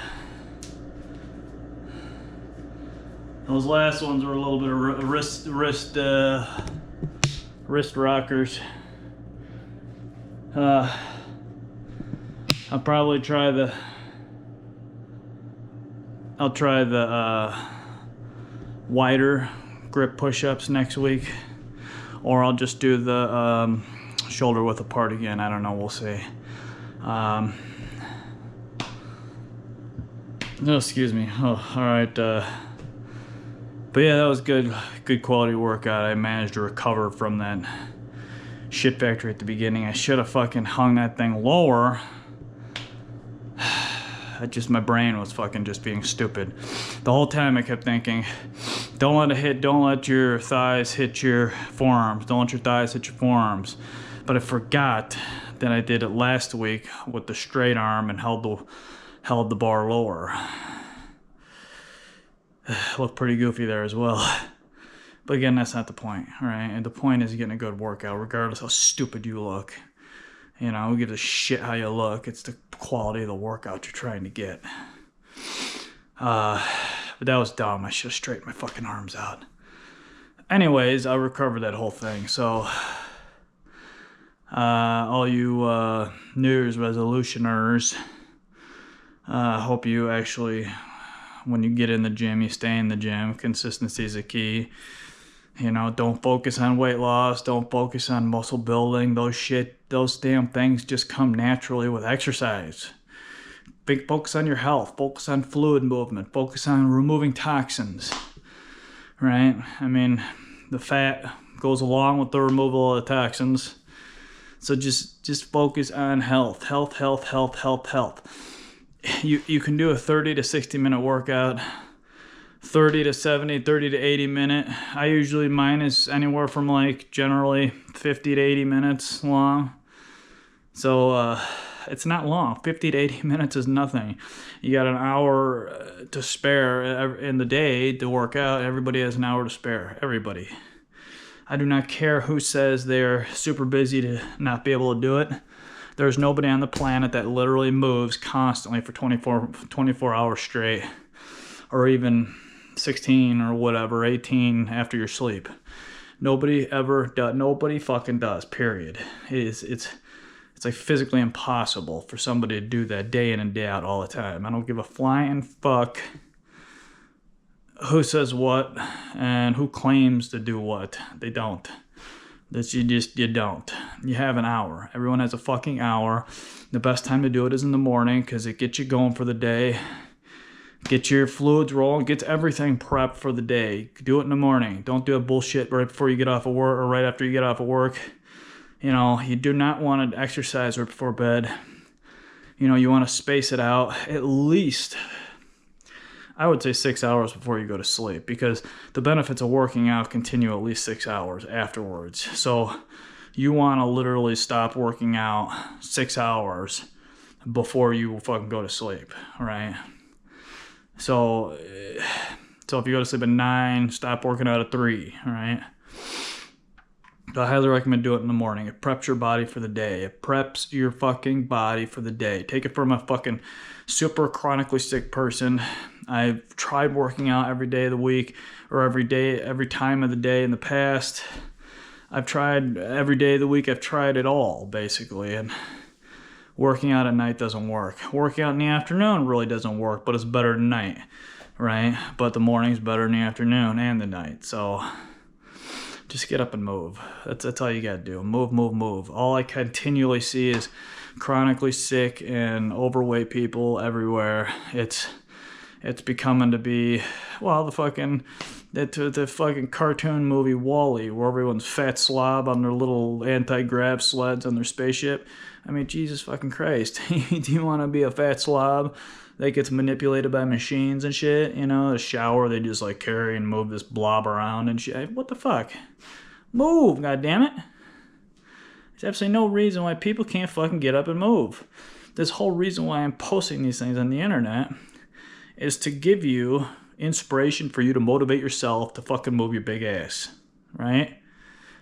Those last ones were a little bit of wrist rockers. I'll probably try the wider grip push-ups next week, or I'll just do the shoulder width apart again. I don't know, we'll see. Oh, excuse me. Oh, all right. But yeah, that was good quality workout. I managed to recover from that shit factory at the beginning. I should have fucking hung that thing lower. My brain was fucking just being stupid. The whole time I kept thinking, don't let your thighs hit your forearms. Don't let your thighs hit your forearms. But I forgot that I did it last week with the straight arm and held the bar lower. Looked pretty goofy there as well. But again, that's not the point, all right? And the point is getting a good workout, regardless how stupid you look. You know, who gives a shit how you look? It's the quality of the workout you're trying to get. But that was dumb. I should have straightened my fucking arms out. Anyways, I recovered that whole thing. So, all you New Year's resolutioners, hope you actually, when you get in the gym, you stay in the gym. Consistency is a key. You know, don't focus on weight loss. Don't focus on muscle building. Those damn things just come naturally with exercise. Big focus on your health. Focus on fluid movement. Focus on removing toxins. Right? I mean, the fat goes along with the removal of the toxins. So just focus on health. Health. You can do a 30 to 60 minute workout. 30 to 70, 30 to 80 minute. Mine is anywhere from like generally 50 to 80 minutes long. So it's not long. 50 to 80 minutes is nothing. You got an hour to spare in the day to work out. Everybody has an hour to spare. Everybody. I do not care who says they're super busy to not be able to do it. There's nobody on the planet that literally moves constantly for 24 hours straight. or even 16 or whatever, 18 after your sleep. Nobody ever does. Nobody fucking does, period. It's like physically impossible for somebody to do that day in and day out all the time. I don't give a flying fuck who says what and who claims to do what. They don't. You don't. You have an hour. Everyone has a fucking hour. The best time to do it is in the morning because it gets you going for the day. Get your fluids rolling. Gets everything prepped for the day. Do it in the morning. Don't do a bullshit right before you get off of work or right after you get off of work. You know, you do not want to exercise right before bed. You know, you want to space it out at least, I would say 6 hours before you go to sleep, because the benefits of working out continue at least 6 hours afterwards. So you want to literally stop working out 6 hours before you fucking go to sleep, right? So if you go to sleep at 9, stop working out at 3, right? So I highly recommend doing it in the morning. It preps your body for the day. It preps your fucking body for the day. Take it from a fucking super chronically sick person. I've tried working out every day of the week or every time of the day in the past. I've tried every day of the week. I've tried it all, basically. And working out at night doesn't work. Working out in the afternoon really doesn't work, but it's better at night, right? But the morning's better in the afternoon and the night. So just get up and move. That's all you gotta do. Move. All I continually see is chronically sick and overweight people everywhere. It's becoming to be, well, the fucking cartoon movie WALL-E, where everyone's fat slob on their little anti-grav sleds on their spaceship. I mean, Jesus fucking Christ. Do you want to be a fat slob that gets manipulated by machines and shit? You know, a shower, they just like carry and move this blob around and shit. What the fuck? Move, goddammit. There's absolutely no reason why people can't fucking get up and move. This whole reason why I'm posting these things on the internet is to give you inspiration for you to motivate yourself to fucking move your big ass, right?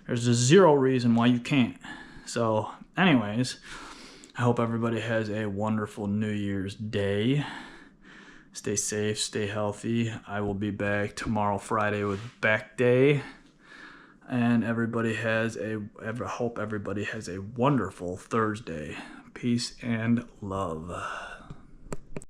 There's a zero reason why you can't. So, anyways, I hope everybody has a wonderful New Year's Day. Stay safe, stay healthy. I will be back tomorrow, Friday, with Back Day. And I hope everybody has a wonderful Thursday. Peace and love.